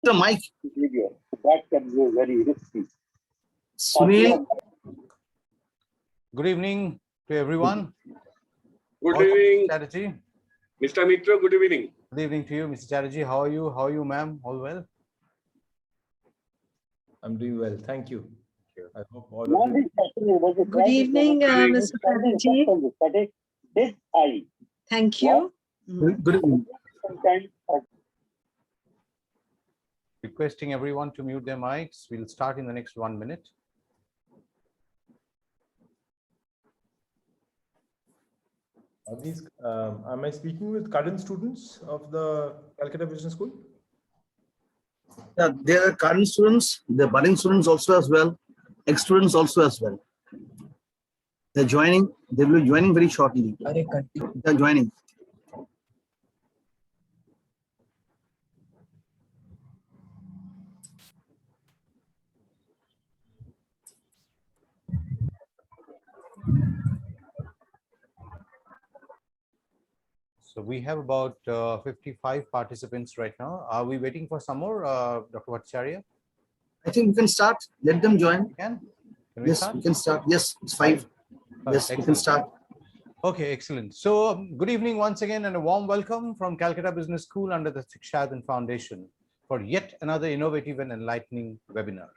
the mic. Video. That can be very risky. Sunil, Good evening to everyone. Good evening, Chatterjee. Mr. Mitra. Good evening. Good evening to you, Mr. Chatterjee. How are you? How are you, ma'am? All well? I'm doing well, thank you. I hope all of you. Good evening, Mr. Chatterjee. Did I? Thank you. good evening. Sometimes Requesting everyone to mute their mics. We'll start in the next 1 minute. Are these, am I speaking with current students of the Calcutta Business School? Yeah, there are current students, the budding students also as well, ex-students also as well. They're joining, they will be joining very shortly. They're joining. So we have about 55 participants right now. Are we waiting for some more, Dr. Bhattacharya? I think we can start. Let them join. Can we Yes, start? we can start. Yes, it's 5. Yes, we can Excellent. start. Okay, excellent. So good evening once again and a warm welcome from Calcutta Business School under the Sikshadhan Foundation for yet another innovative and enlightening webinar.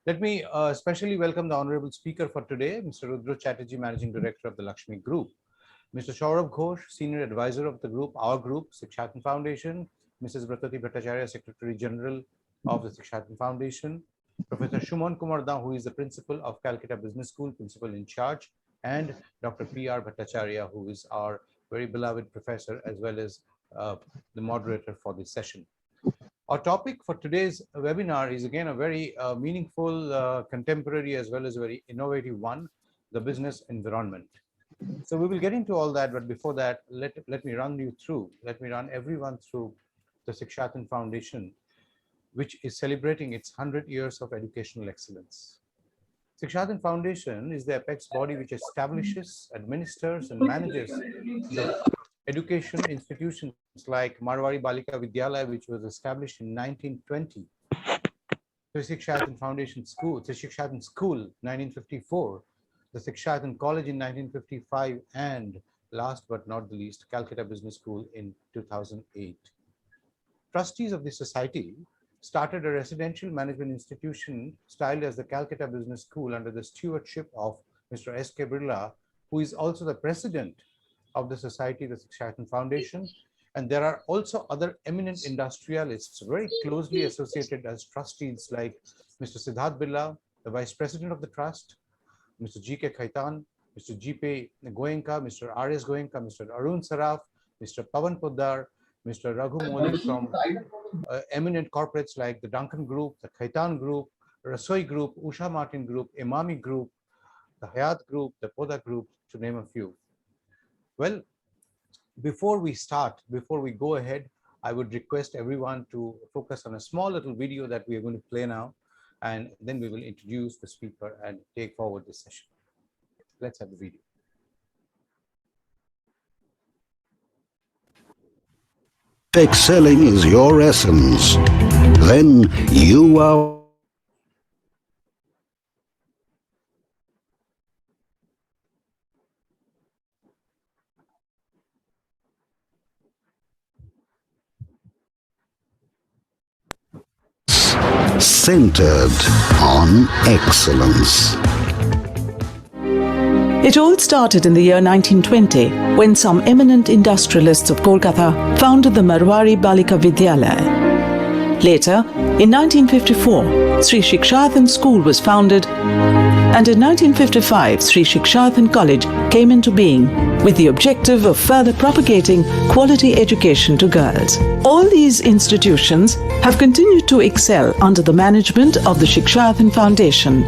Let me especially welcome the honorable speaker for today, Mr. Rudra Chatterjee, Managing Director of the Lakshmi Group, Mr. Saurabh Ghosh, Senior Advisor of the group, our group, Sikshadhan Foundation, Mrs. Bratati Bhattacharya, Secretary General of the Sikshadhan Foundation, Professor Shuman Kumar Da, who is the Principal of Calcutta Business School, Principal in Charge, and Dr. P.R. Bhattacharya, who is our very beloved professor as well as the moderator for this session. Our topic for today's webinar is again a very meaningful, contemporary as well as very innovative one, the business environment. So we will get into all that, but before that, let me run everyone through the Sikshadhan Foundation, which is celebrating its 100 years of educational excellence. Sikshadhan Foundation is the apex body which establishes, administers, and manages the education institutions like Marwari Balika Vidyalaya, which was established in 1920, the Sikshadhan Foundation School, the Sikshadhan School, 1954, the Sikshadhan College in 1955, and last but not the least, Calcutta Business School in 2008. Trustees of the society started a residential management institution styled as the Calcutta Business School under the stewardship of Mr. S.K. Birla, who is also the president of the society, the Sikshadhan Foundation. And there are also other eminent industrialists very closely associated as trustees like Mr. Siddharth Birla, the vice president of the trust, Mr. G.K. Khaitan, Mr. G.P. Goenka, Mr. R.S. Goenka, Mr. Arun Saraf, Mr. Pawan Poddar, Mr. Raghu Moli from eminent corporates like the Duncan Group, the Khaitan Group, Rasoi Group, Usha Martin Group, Imami Group, the Hayat Group, the Poda Group, to name a few. Well, before we go ahead, I would request everyone to focus on a small little video that we are going to play now, and then we will introduce the speaker and take forward this session. Let's have the video. Excelling is your essence, then you are centered on excellence. It all started in the year 1920 when some eminent industrialists of Kolkata founded the Marwari Balika Vidyalaya. Later, in 1954, Sri Sikshadhan School was founded, and in 1955, Sri Sikshadhan College came into being with the objective of further propagating quality education to girls. All these institutions have continued to excel under the management of the Sikshadhan Foundation.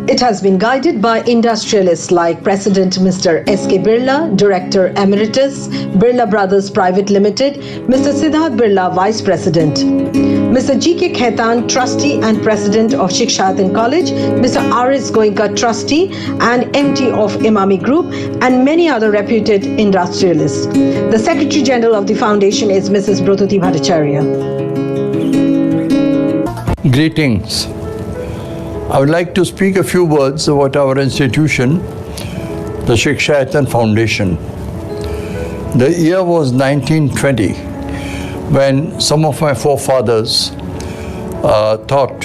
It It has been guided by industrialists like President Mr. S.K. Birla, Director Emeritus, Birla Brothers Private Limited, Mr. Siddharth Birla, Vice President, Mr. G.K. Khaitan, Trustee and President of Shikshadan College, Mr. R.S. Goenka, Trustee and MD of Imami Group, and many other reputed industrialists. The Secretary General of the Foundation is Mrs. Brotuti Bhattacharya. Greetings. I would like to speak a few words about our institution, the Shikshadan Foundation. The year was 1920, when some of my forefathers thought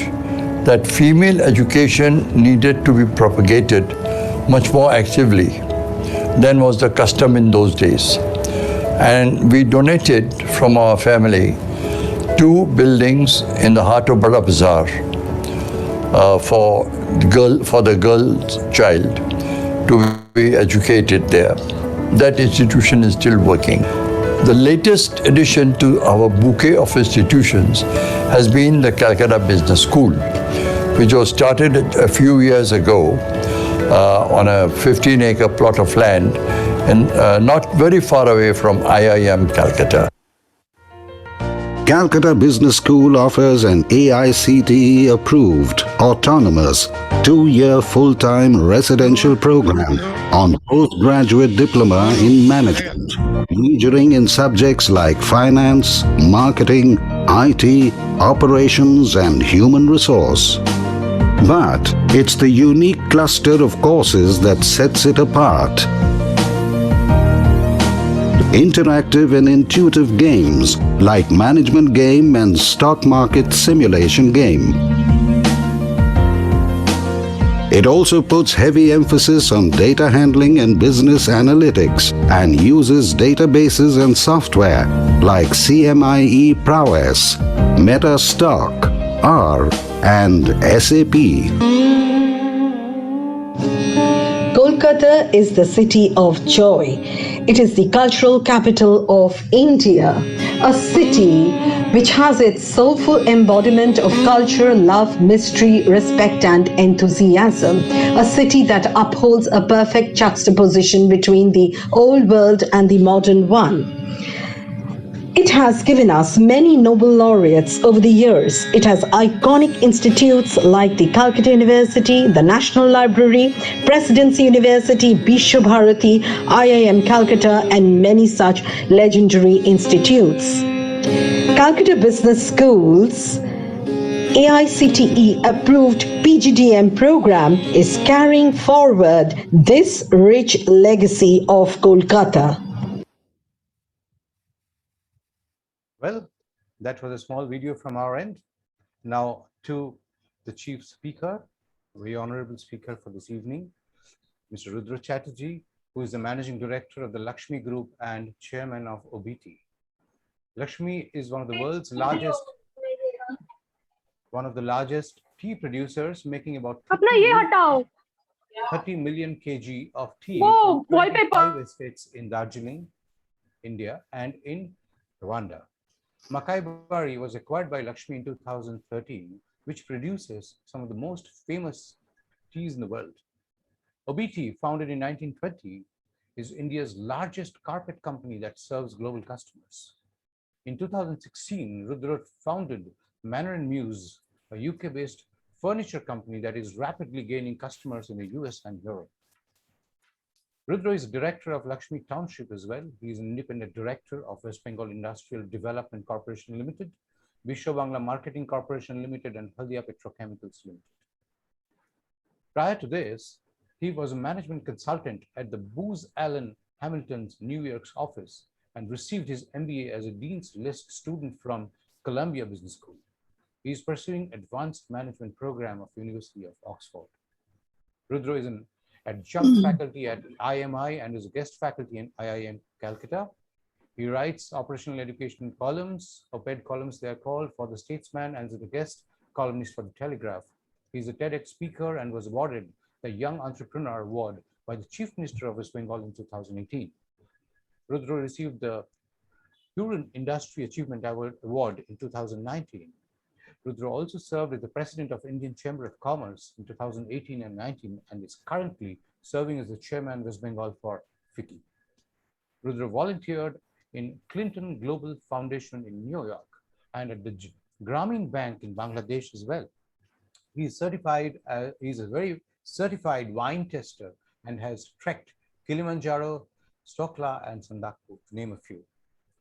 that female education needed to be propagated much more actively than was the custom in those days. And we donated from our family 2 buildings in the heart of Bada Bazaar for the girl child to be educated there. That institution is still working. The latest addition to our bouquet of institutions has been the Calcutta Business School, which was started a few years ago on a 15-acre plot of land and not very far away from IIM Calcutta. Calcutta Business School offers an AICTE approved, autonomous, 2-year full-time residential program on postgraduate diploma in management, majoring in subjects like finance, marketing, IT, operations, and human resource. But it's the unique cluster of courses that sets it apart. Interactive and intuitive games like management game and stock market simulation game. It also puts heavy emphasis on data handling and business analytics and uses databases and software like CMIE Prowess, MetaStock, R, and SAP. Kolkata is the city of joy. It is the cultural capital of India, a city which has its soulful embodiment of culture, love, mystery, respect, and enthusiasm. A city that upholds a perfect juxtaposition between the old world and the modern one. It has given us many Nobel laureates over the years. It has iconic institutes like the Calcutta University, the National Library, Presidency University, Bishwa Bharati, IIM Calcutta, and many such legendary institutes. Calcutta Business School's AICTE approved PGDM program is carrying forward this rich legacy of Kolkata. Well, that was a small video from our end. Now to the chief speaker, very honorable speaker for this evening, Mr. Rudra Chatterjee, who is the managing director of the Lakshmi Group and chairman of OBT. Lakshmi is one of the world's largest tea producers, making about 30 million kg of tea from 25 estates in Darjeeling, India, and in Rwanda. Makai Bari was acquired by Lakshmi in 2013, which produces some of the most famous teas in the world. OBT, founded in 1920, is India's largest carpet company that serves global customers. In 2016, Rudra founded Manor & Muse, a UK-based furniture company that is rapidly gaining customers in the US and Europe. Rudra is director of Lakshmi Township as well. He is an independent director of West Bengal Industrial Development Corporation Limited, Bishwa Bangla Marketing Corporation Limited, and Haldia Petrochemicals Limited. Prior to this, he was a management consultant at the Booz Allen Hamilton's New York's office and received his MBA as a Dean's List student from Columbia Business School. He is pursuing advanced management program of University of Oxford. Rudra is an adjunct faculty at IMI and is a guest faculty in IIM Calcutta. He writes operational education columns, op-ed columns they are called, for the Statesman, and is a guest columnist for the Telegraph. He is a TEDx speaker and was awarded the Young Entrepreneur Award by the Chief Minister of West Bengal in 2018. Rudra received the Huron Industry Achievement Award in 2019. Rudra also served as the president of Indian Chamber of Commerce in 2018 and 19 and is currently serving as the chairman West Bengal for FICCI. Rudra volunteered in Clinton Global Foundation in New York and at the Grameen Bank in Bangladesh as well. He is certified, he's a very certified wine tester and has trekked Kilimanjaro, Stokla and Sandakpur, to name a few.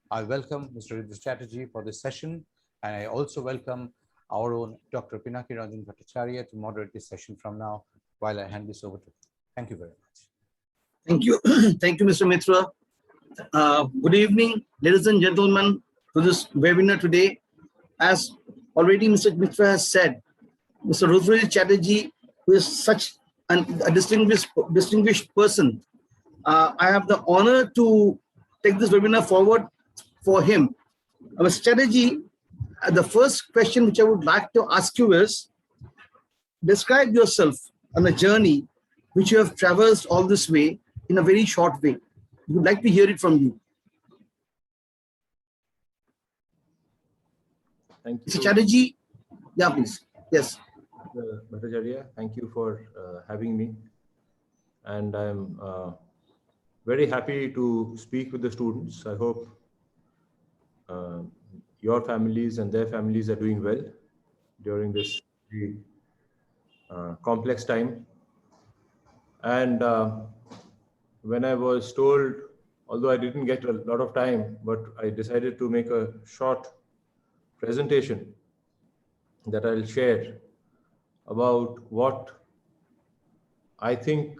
I welcome Mr. Rudra Chatterjee for this session, and I also welcome our own Dr. Pinaki Ranjan Bhattacharya to moderate this session from now while I hand this over to him. Thank you very much. Thank you. Thank you, Mr. Mitra. Good evening, ladies and gentlemen, to this webinar today. As already Mr. Mitra has said, Mr. Rudra Chatterjee, who is such a distinguished person, I have the honor to take this webinar forward for him. Mr. Chatterjee, the first question which I would like to ask you is, describe yourself on a journey which you have traversed all this way in a very short way. We would like to hear it from you. Thank you. Mr. Chatterjee, yeah, please. Yes. Bhattacharya, thank you for having me. And I'm very happy to speak with the students. I hope your families and their families are doing well during this very complex time. And when I was told, although I didn't get a lot of time, but I decided to make a short presentation that I'll share about what I think,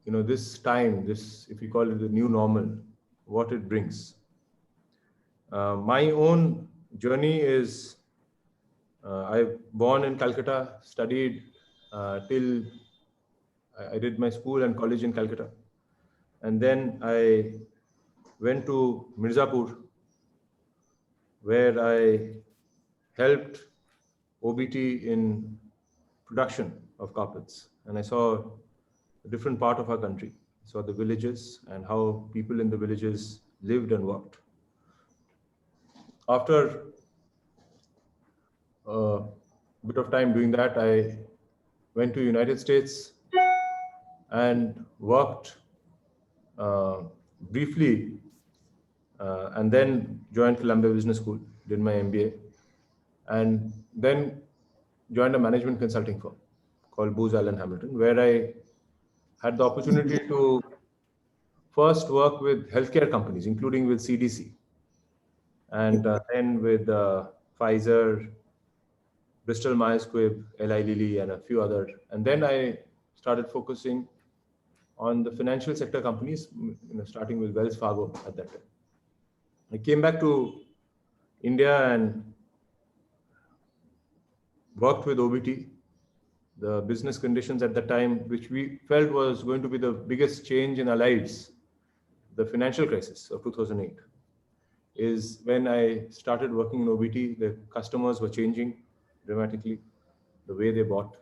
this time, if we call it the new normal, what it brings. My own journey is, I was born in Calcutta, studied till I did my school and college in Calcutta. And then I went to Mirzapur, where I helped OBT in production of carpets. And I saw a different part of our country. I saw the villages and how people in the villages lived and worked. After a bit of time doing that, I went to United States and worked briefly, and then joined Columbia Business School, did my MBA, and then joined a management consulting firm called Booz Allen Hamilton, where I had the opportunity to first work with healthcare companies, including with CDC, and then with Pfizer, Bristol Myers Squibb, Eli Lilly, and a few other. And then I started focusing on the financial sector companies, starting with Wells Fargo at that time. I came back to India and worked with OBT. The business conditions at that time, which we felt was going to be the biggest change in our lives, the financial crisis of 2008, is when I started working in OBT. The customers were changing dramatically, the way they bought.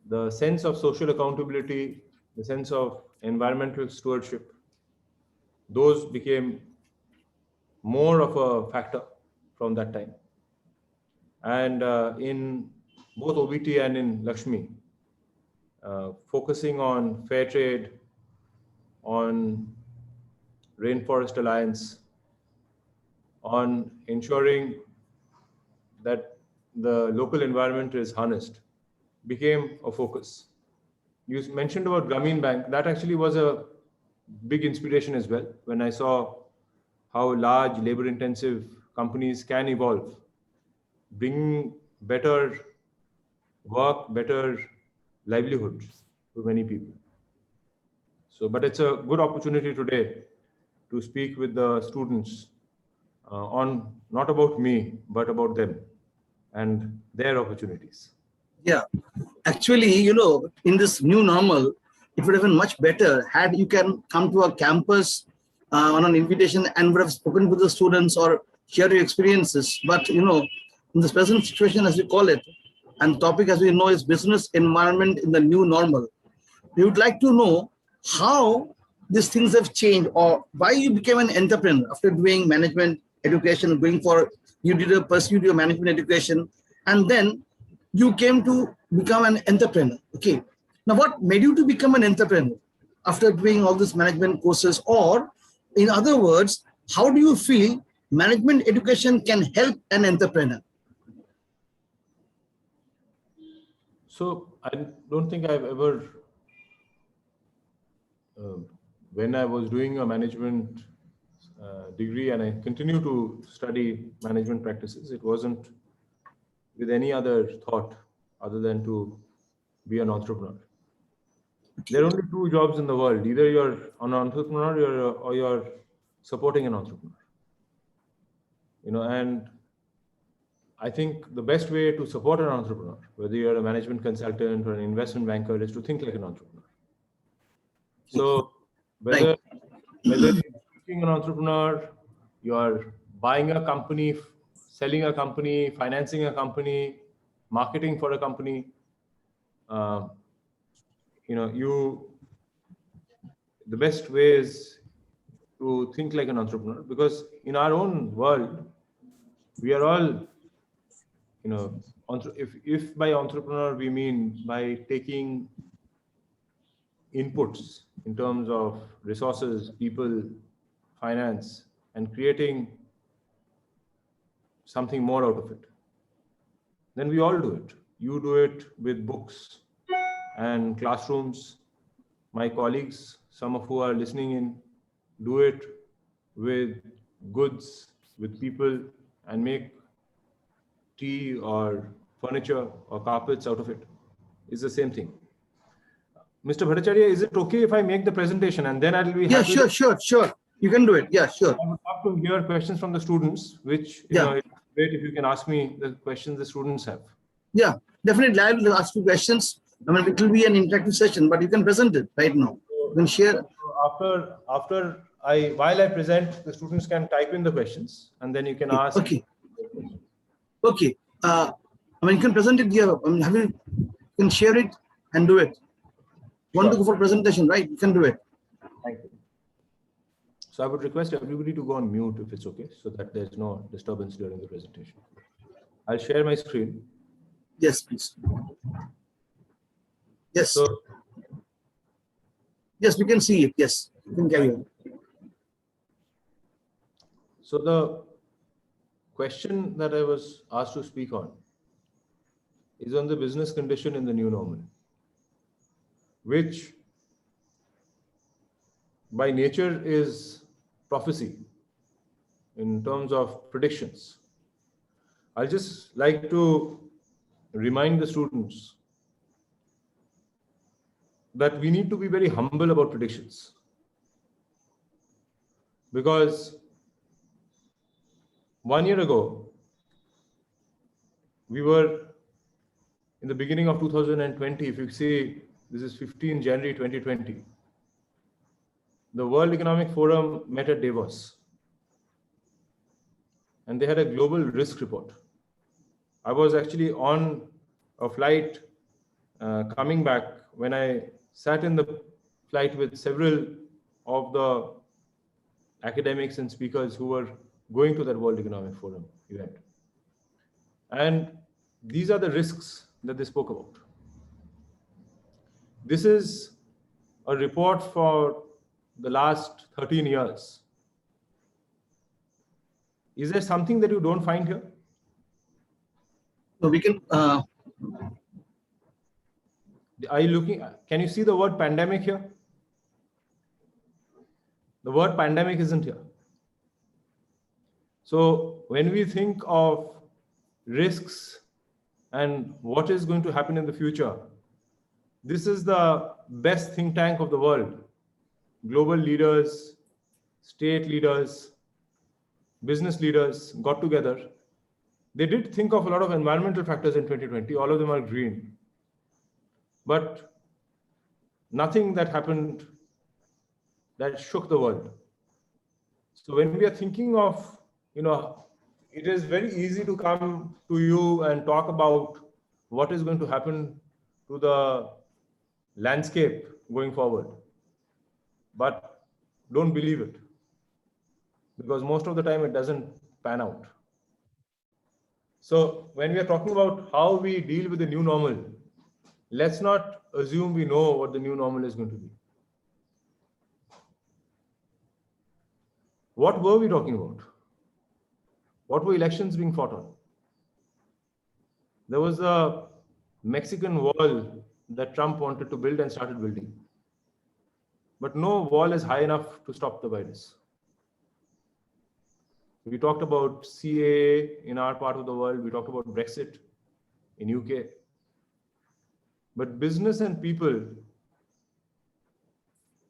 The sense of social accountability, the sense of environmental stewardship, those became more of a factor from that time. And in both OBT and in Lakshmi, focusing on fair trade, on Rainforest Alliance, on ensuring that the local environment is harnessed, became a focus. You mentioned about Grameen Bank. That actually was a big inspiration as well, when I saw how large labor-intensive companies can evolve, bringing better work, better livelihoods to many people. So, but it's a good opportunity today to speak with the students on not about me, but about them and their opportunities. Yeah, actually, in this new normal, it would have been much better had you can come to a campus on an invitation and would have spoken with the students or share your experiences. But, in this present situation, as we call it, and the topic, as we know, is business environment in the new normal. We would like to know how these things have changed, or why you became an entrepreneur after doing management, education, pursued your management education, and then you came to become an entrepreneur. Okay. Now, what made you to become an entrepreneur after doing all these management courses? Or in other words, how do you feel management education can help an entrepreneur? So I don't think I've ever, when I was doing a management degree and I continue to study management practices, it wasn't with any other thought other than to be an entrepreneur. There are only two jobs in the world. Either you're an entrepreneur or you're supporting an entrepreneur. And I think the best way to support an entrepreneur, whether you're a management consultant or an investment banker, is to think like an entrepreneur. So whether you're being an entrepreneur, you're buying a company, selling a company, financing a company, marketing for a company, the best way is to think like an entrepreneur, because in our own world, we are all, if by entrepreneur we mean by taking inputs in terms of resources, people, finance, and creating something more out of it, then we all do it. You do it with books and classrooms. My colleagues, some of who are listening in, do it with goods, with people, and make tea or furniture or carpets out of it. It's the same thing. Mr. Bhattacharya, is it okay if I make the presentation and then I'll be happy? Yeah, sure. You can do it. Yeah, sure. I would love to hear questions from the students, which it's great if you can ask me the questions the students have. Yeah, definitely. I will ask you questions. I mean, it will be an interactive session, but you can present it right now. You can share. While I present, the students can type in the questions and then you can ask. Okay. I mean, you can present it here. I mean, you can share it and do it. Want to go for presentation, right? You can do it. Thank you. So I would request everybody to go on mute if it's okay, so that there's no disturbance during the presentation. I'll share my screen. Yes, please. Yes. So, yes, we can see it. Yes, you can carry on. So the question that I was asked to speak on is on the business condition in the new normal, which by nature is prophecy in terms of predictions. I'll just like to remind the students that we need to be very humble about predictions, because 1 year ago, we were in the beginning of 2020, if you see, this is 15 January 2020, the World Economic Forum met at Davos and they had a global risk report. I was actually on a flight coming back when I sat in the flight with several of the academics and speakers who were going to that World Economic Forum event. And these are the risks that they spoke about. This is a report for the last 13 years. Is there something that you don't find here? So we can. Are you looking? Can you see the word pandemic here? The word pandemic isn't here. So when we think of risks and what is going to happen in the future, this is the best think tank of the world. Global leaders, state leaders, business leaders got together. They did think of a lot of environmental factors in 2020. All of them are green. But nothing that happened that shook the world. So when we are thinking of, it is very easy to come to you and talk about what is going to happen to the landscape going forward. But don't believe it, because most of the time it doesn't pan out. So when we are talking about how we deal with the new normal, let's not assume we know what the new normal is going to be. What were we talking about? What were elections being fought on? There was a Mexican wall that Trump wanted to build and started building. But no wall is high enough to stop the virus. We talked about CAA in our part of the world. We talked about Brexit in UK. But business and people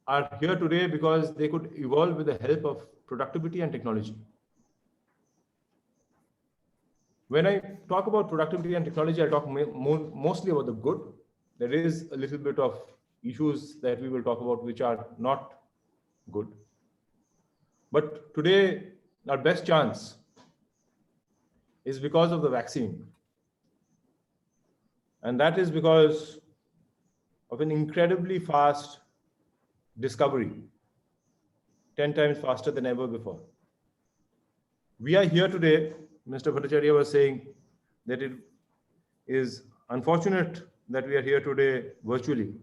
are here today because they could evolve with the help of productivity and technology. When I talk about productivity and technology, I talk mostly about the good. There is a little bit of issues that we will talk about which are not good. But today, our best chance is because of the vaccine. And that is because of an incredibly fast discovery, 10 times faster than ever before. We are here today. Mr. Bhattacharya was saying that it is unfortunate that we are here today virtually.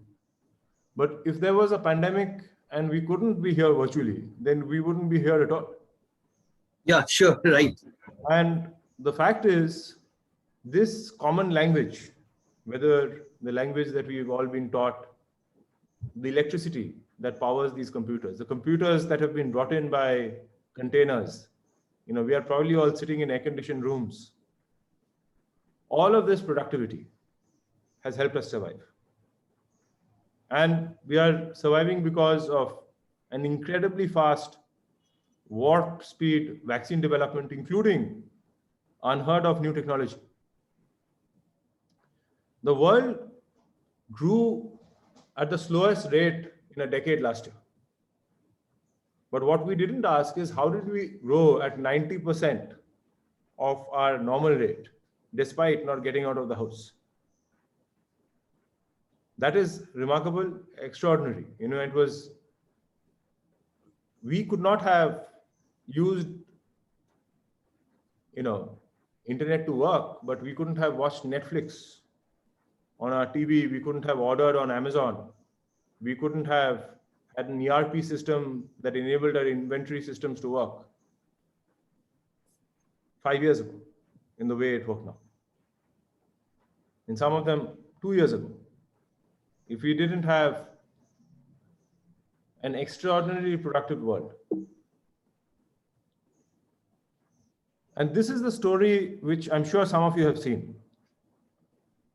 But if there was a pandemic and we couldn't be here virtually, then we wouldn't be here at all. Yeah, sure, right. And the fact is, this common language, whether the language that we've all been taught, the electricity that powers these computers, the computers that have been brought in by containers, we are probably all sitting in air-conditioned rooms. All of this productivity has helped us survive. And we are surviving because of an incredibly fast warp speed vaccine development, including unheard of new technology. The world grew at the slowest rate in a decade last year. But what we didn't ask is how did we grow at 90% of our normal rate, despite not getting out of the house? That is remarkable, extraordinary. We could not have used, internet to work, but we couldn't have watched Netflix on our TV. We couldn't have ordered on Amazon. We couldn't have had an ERP system that enabled our inventory systems to work 5 years ago in the way it works now. In some of them, 2 years ago. If we didn't have an extraordinarily productive world. And this is the story which I'm sure some of you have seen.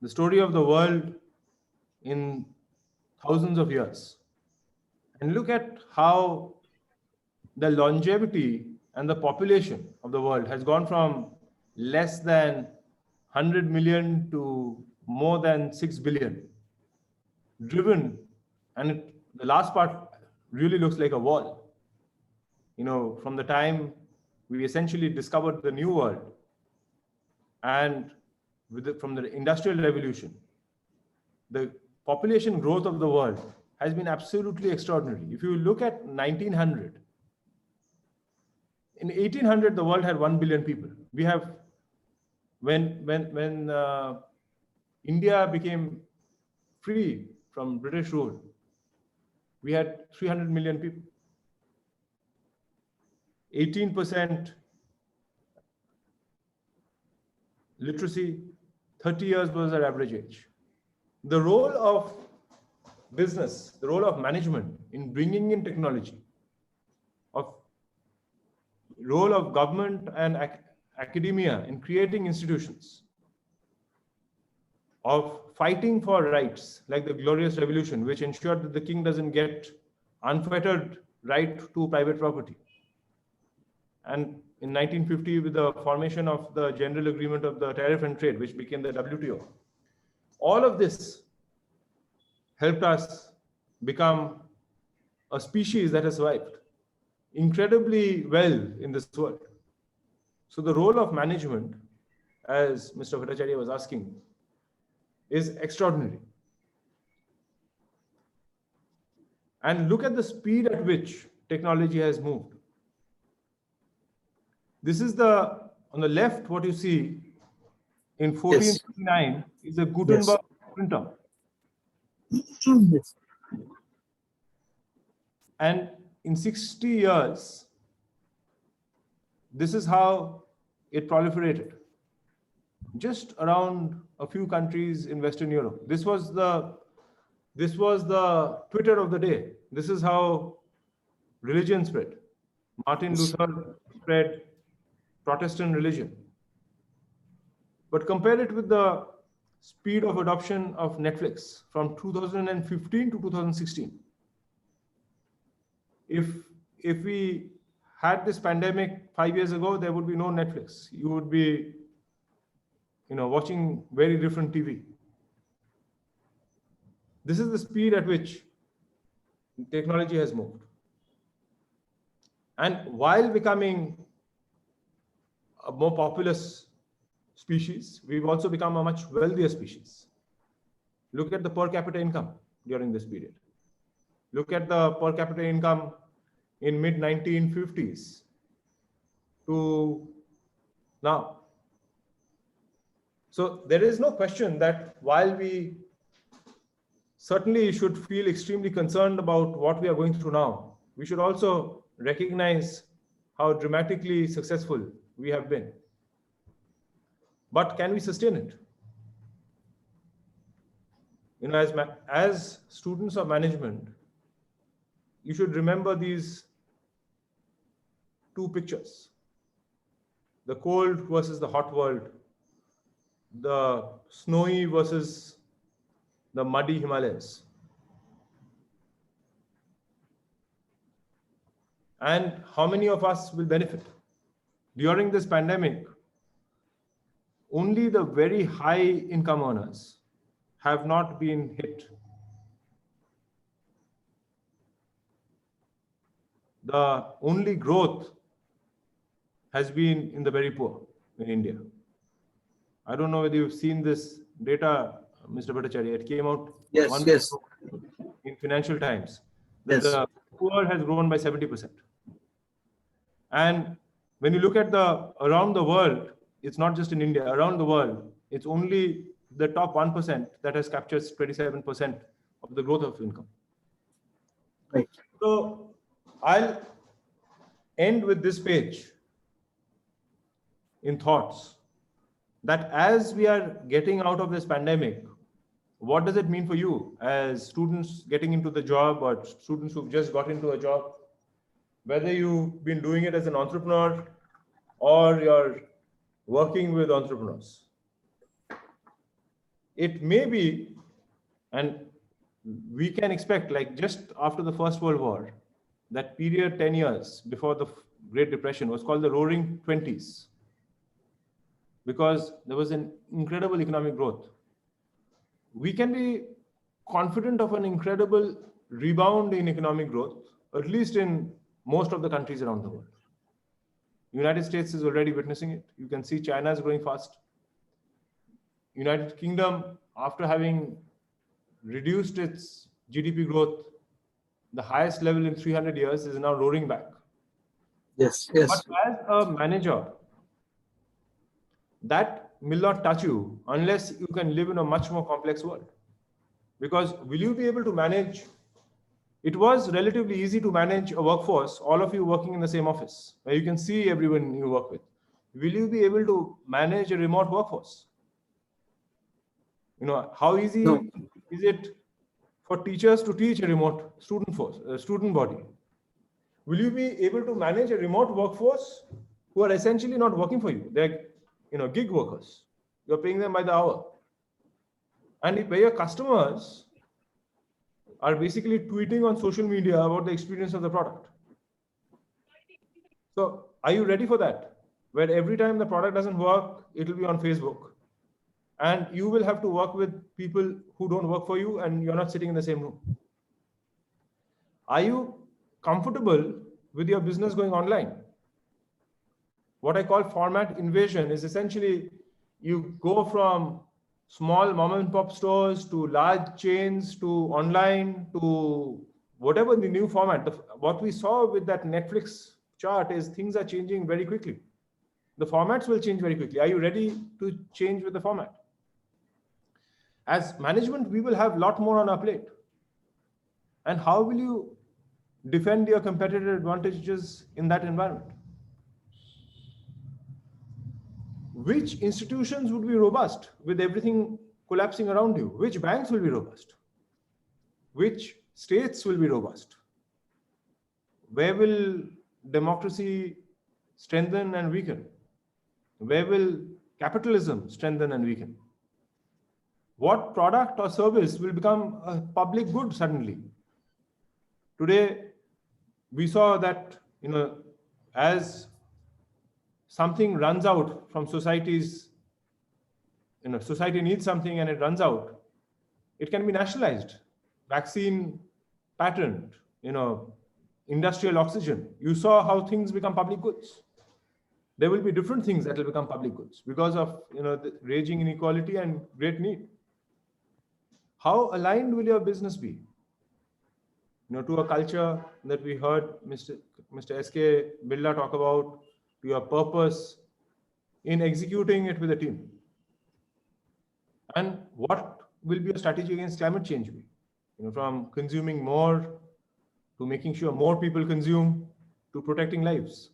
The story of the world in thousands of years. And look at how the longevity and the population of the world has gone from less than 100 million to more than 6 billion. Driven, and the last part really looks like a wall. From the time we essentially discovered the new world and from the Industrial Revolution, the population growth of the world has been absolutely extraordinary. If you look at 1900, in 1800, the world had 1 billion people. We have, when India became free from British rule, we had 300 million people. 18% literacy, 30 years was our average age. The role of business, the role of management in bringing in technology, role of government and academia in creating institutions, of fighting for rights like the Glorious Revolution, which ensured that the king doesn't get unfettered right to private property. And in 1950, with the formation of the General Agreement of the Tariff and Trade, which became the WTO, all of this helped us become a species that has survived incredibly well in this world. So the role of management, as Mr. Bhattacharya was asking, is extraordinary. And look at the speed at which technology has moved. This is on the left, what you see in 1439 is a Gutenberg printer. Yes. And in 60 years, this is how it proliferated. Just around a few countries in Western Europe. This was the Twitter of the day. This is how religion spread. Martin Luther spread Protestant religion. But compare it with the speed of adoption of Netflix from 2015 to 2016. If we had this pandemic 5 years ago, there would be no Netflix. You would be, watching very different TV. This is the speed at which technology has moved. And while becoming a more populous species, we've also become a much wealthier species. Look at the per capita income during this period. Look at the per capita income in mid-1950s to now. So there is no question that while we certainly should feel extremely concerned about what we are going through now, we should also recognize how dramatically successful we have been. But can we sustain it? As students of management, you should remember these two pictures: the cold versus the hot world, the snowy versus the muddy Himalayas. And how many of us will benefit? During this pandemic, only the very high income earners have not been hit. The only growth has been in the very poor in India. I don't know whether you've seen this data, Mr. Bhattacharya. It came out in Financial Times. Yes. The poor has grown by 70%. And when you look at around the world, it's not just in India, around the world, it's only the top 1% that has captured 27% of the growth of income. Right. So I'll end with this page in thoughts that as we are getting out of this pandemic, what does it mean for you as students getting into the job or students who've just got into a job? Whether you've been doing it as an entrepreneur or you're working with entrepreneurs. It may be, and we can expect, like just after the First World War, that period 10 years before the Great Depression was called the Roaring 20s, because there was an incredible economic growth. We can be confident of an incredible rebound in economic growth, at least in most of the countries around the world. United States is already witnessing it. You can see China is growing fast. United Kingdom, after having reduced its GDP growth, the highest level in 300 years, is now roaring back. Yes. But as a manager, that will not touch you unless you can live in a much more complex world. Because will you be able to manage? It was relatively easy to manage a workforce, all of you working in the same office, where you can see everyone you work with. Will you be able to manage a remote workforce? How easy is it for teachers to teach a remote student body? Will you be able to manage a remote workforce who are essentially not working for you? They're gig workers. You're paying them by the hour. And where your customers are basically tweeting on social media about the experience of the product. So are you ready for that? Where every time the product doesn't work, it will be on Facebook. And you will have to work with people who don't work for you and you're not sitting in the same room. Are you comfortable with your business going online? What I call format invasion is essentially you go from small mom and pop stores to large chains to online to whatever the new format. What we saw with that Netflix chart is things are changing very quickly. the formats will change very quickly. Are you ready to change with the format? As management, we will have a lot more on our plate. And how will you defend your competitive advantages in that environment? Which institutions would be robust with everything collapsing around you? Which banks will be robust? Which states will be robust? Where will democracy strengthen and weaken? Where will capitalism strengthen and weaken? What product or service will become a public good suddenly? Today, we saw that, as something runs out from society's, society needs something and it runs out, it can be nationalized. Vaccine patent, industrial oxygen. You saw how things become public goods. There will be different things that will become public goods because of the raging inequality and great need. How aligned will your business be? To a culture that we heard Mr. S.K. Birla talk about, to your purpose in executing it with a team. And what will be your strategy against climate change be? From consuming more to making sure more people consume to protecting lives.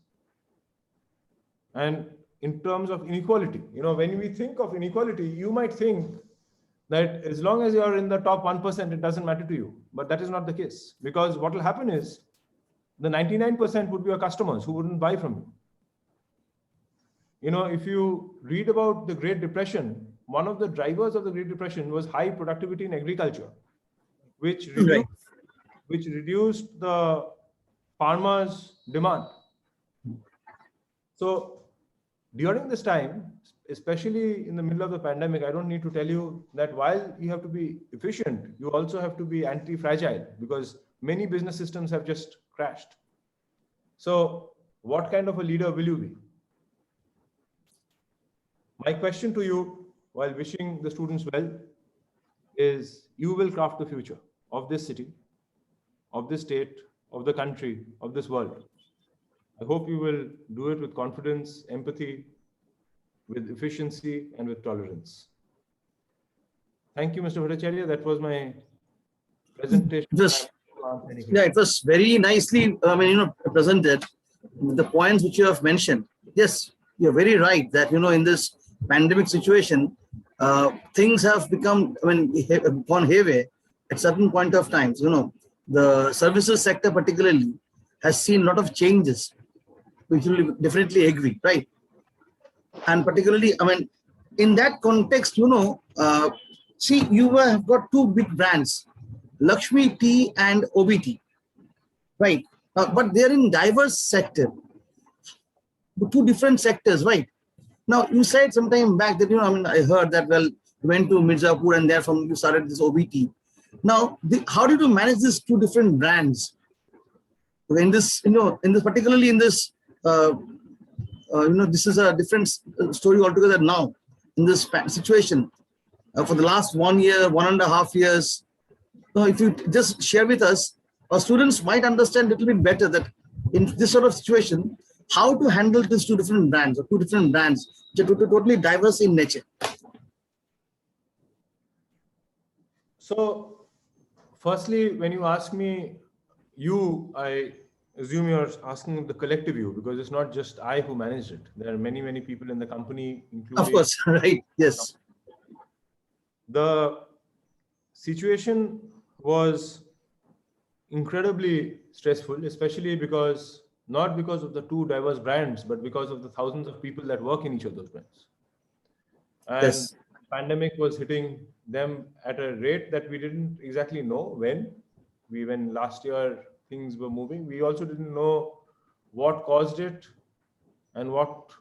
And in terms of inequality, when we think of inequality, you might think that as long as you are in the top 1%, it doesn't matter to you. But that is not the case, because what will happen is the 99% would be your customers who wouldn't buy from you. If you read about the Great Depression, one of the drivers of the Great Depression was high productivity in agriculture, which reduced the farmers' demand. So during this time, especially in the middle of the pandemic, I don't need to tell you that while you have to be efficient, you also have to be anti-fragile, because many business systems have just crashed. So what kind of a leader will you be? My question to you, while wishing the students well, is you will craft the future of this city, of this state, of the country, of this world. I hope you will do it with confidence, empathy, with efficiency, and with tolerance. Thank you, Mr. Bhattacharya. That was my presentation. It was very nicely, presented. The points which you have mentioned. Yes, you're very right that, in this pandemic situation, things have become, gone haywire at certain point of times. The services sector particularly has seen a lot of changes, which will definitely agree, right? And particularly, in that context, see, you have got two big brands, Lakshmi Tea and OBT, right? But they're in diverse sector, two different sectors, right? Now, you said some time back that, I heard that, well, you went to Mirzapur and therefrom you started this OBT. Now, how did you manage these two different brands? In this, particularly in this, this is a different story altogether now in this situation. For the last 1 year, 1.5 years, if you just share with us, our students might understand a little bit better that in this sort of situation, how to handle these two different brands, which are totally diverse in nature. So, firstly, when you ask me, I assume you're asking the collective you, because it's not just I who managed it. There are many, many people in the company, including... Of course, right, yes. The situation was incredibly stressful, especially not because of the two diverse brands, but because of the thousands of people that work in each of those brands. And yes. Pandemic was hitting them at a rate that we didn't exactly know when. When last year things were moving, we also didn't know what caused it and what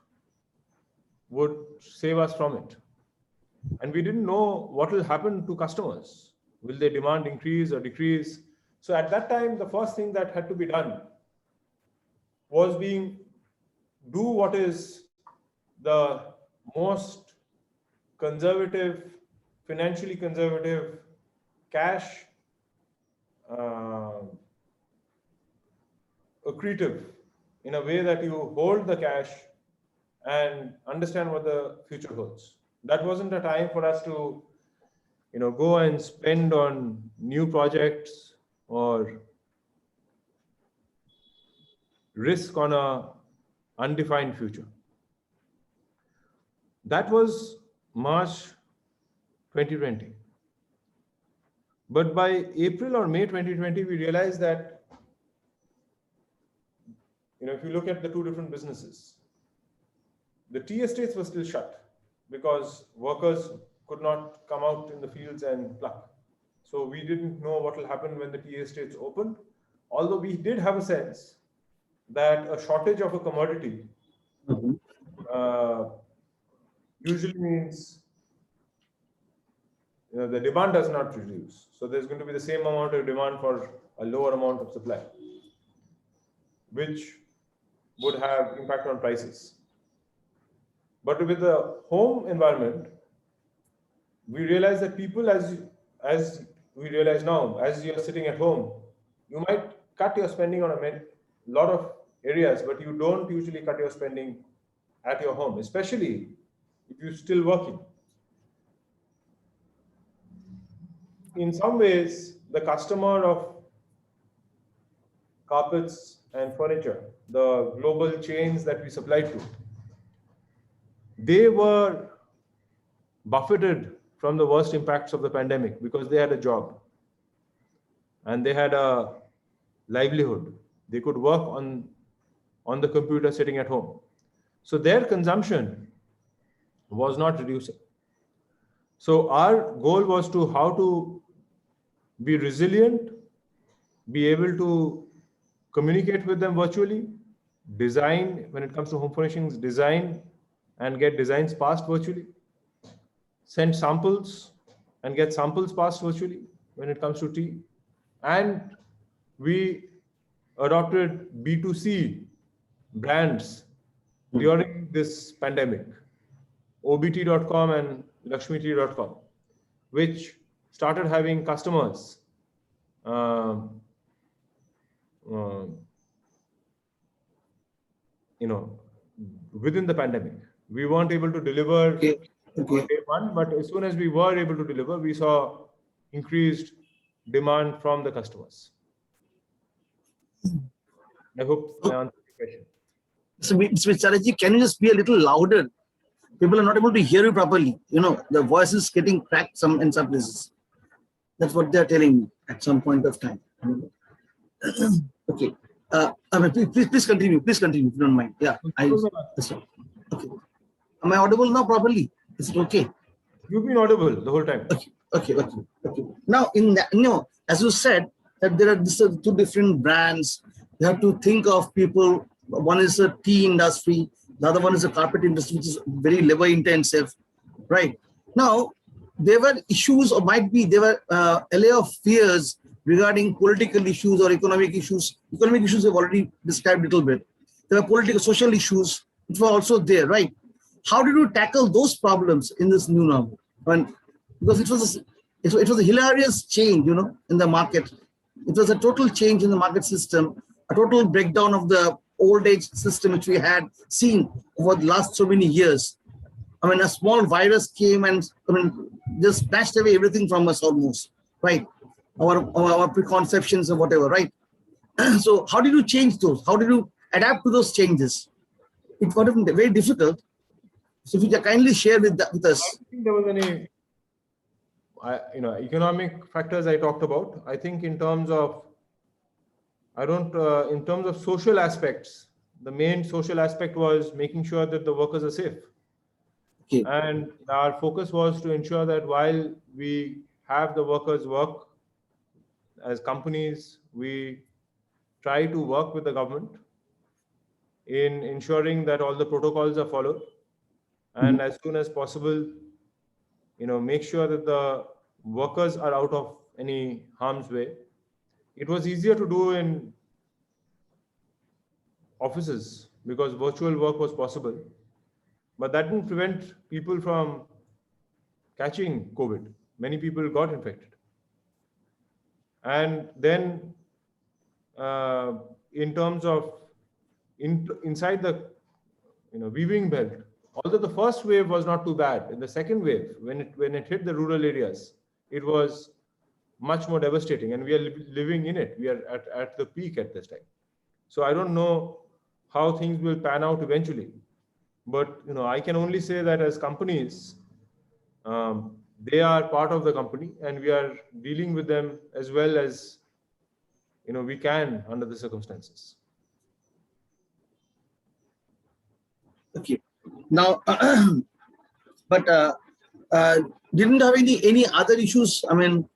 would save us from it. And we didn't know what will happen to customers. Will their demand increase or decrease? So at that time, the first thing that had to be done was do what is the most conservative, financially conservative, cash accretive, in a way that you hold the cash and understand what the future holds. That wasn't a time for us to, go and spend on new projects or risk on a undefined future. That was March 2020. But by April or May 2020, we realized that, if you look at the two different businesses, the tea estates were still shut because workers could not come out in the fields and pluck. So we didn't know what will happen when the tea estates opened, although we did have a sense that a shortage of a commodity usually means the demand does not reduce. So there's going to be the same amount of demand for a lower amount of supply, which would have impact on prices. But with the home environment, we realize that people, as we realize now, as you're sitting at home, you might cut your spending on a lot of areas, but you don't usually cut your spending at your home, especially if you're still working. In some ways, the customer of carpets and furniture, the global chains that we supply to, they were buffeted from the worst impacts of the pandemic because they had a job and they had a livelihood. They could work on the computer sitting at home. So their consumption was not reducing. So our goal was to how to be resilient, be able to communicate with them virtually, design, when it comes to home furnishings, design and get designs passed virtually, send samples and get samples passed virtually when it comes to tea. And we adopted B2C brands during this pandemic, obt.com and lakshmitea.com, which started having customers within the pandemic. We weren't able to deliver on day one, but as soon as we were able to deliver, we saw increased demand from the customers. I hope I answered the question. So, Mr. Chatterjee, can you just be a little louder? People are not able to hear you properly. The voice is getting cracked in some places. That's what they're telling me at some point of time. Okay. Please continue. Please continue if you don't mind. Yeah. Okay. Am I audible now properly? Is it okay? You've been audible the whole time. Okay. Now, as you said, that there are two different brands. You have to think of people. One is a tea industry. The other one is a carpet industry, which is very labor intensive, right? Now, there were issues, or there were a layer of fears regarding political issues or economic issues. Economic issues I've already described a little bit. There were political, social issues which were also there, right? How did you tackle those problems in this new normal? Because it was a hilarious change, in the market. It was a total change in the market system, a total breakdown of the old age system which we had seen over the last so many years. A small virus came and just snatched away everything from us almost, right? Our preconceptions or whatever, right? So how did you change those? How did you adapt to those changes? It got very difficult. So if you can kindly share with us. I don't think there was any, economic factors I talked about. I think in terms of social aspects, the main social aspect was making sure that the workers are safe. Okay. And our focus was to ensure that while we have the workers work as companies, we try to work with the government in ensuring that all the protocols are followed. And as soon as possible, make sure that the workers are out of any harm's way. It was easier to do in offices because virtual work was possible, but that didn't prevent people from catching COVID. Many people got infected. And then in terms of inside the weaving belt. Although the first wave was not too bad, in the second wave, when it hit the rural areas, it was much more devastating, and we are living in it. We are at the peak at this time. So I don't know how things will pan out eventually, but I can only say that as companies, they are part of the company, and we are dealing with them as well as we can under the circumstances. Okay. Now, but didn't have any other issues? I mean,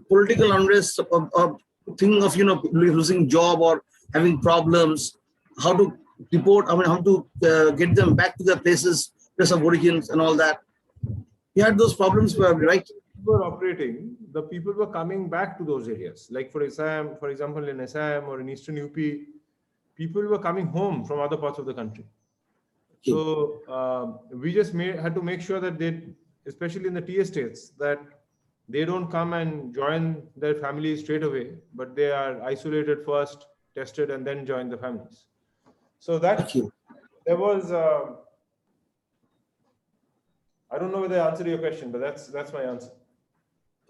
political unrest, or thinking of losing job or having problems, how to deport, how to get them back to their places, place of origins and all that. You had those problems, right? Were operating, the people were coming back to those areas. Like for example, in Assam or in Eastern UP, people were coming home from other parts of the country. Okay. So we just had to make sure that they, especially in the tea estates, that they don't come and join their families straight away, but they are isolated first, tested, and then join the families. So that there was, I don't know whether I answered your question, but that's my answer.